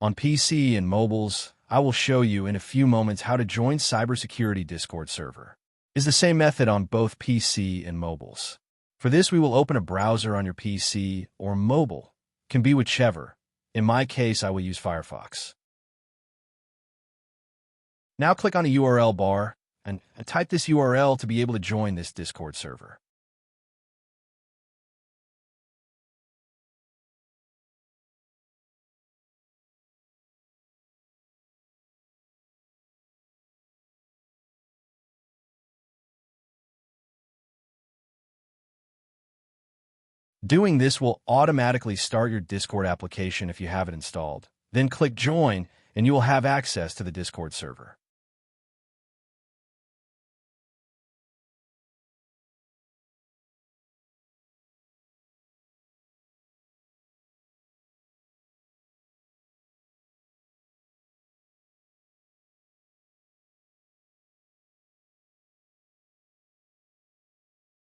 On PC and mobiles, I will show you in a few moments how to join Cybersecurity Discord server. It's the same method on both PC and mobiles. For this, we will open a browser on your PC or mobile. Can be whichever. In my case, I will use Firefox. Now click on the URL bar and type this URL to be able to join this Discord server. Doing this will automatically start your Discord application if you have it installed. Then click Join, and you will have access to the Discord server.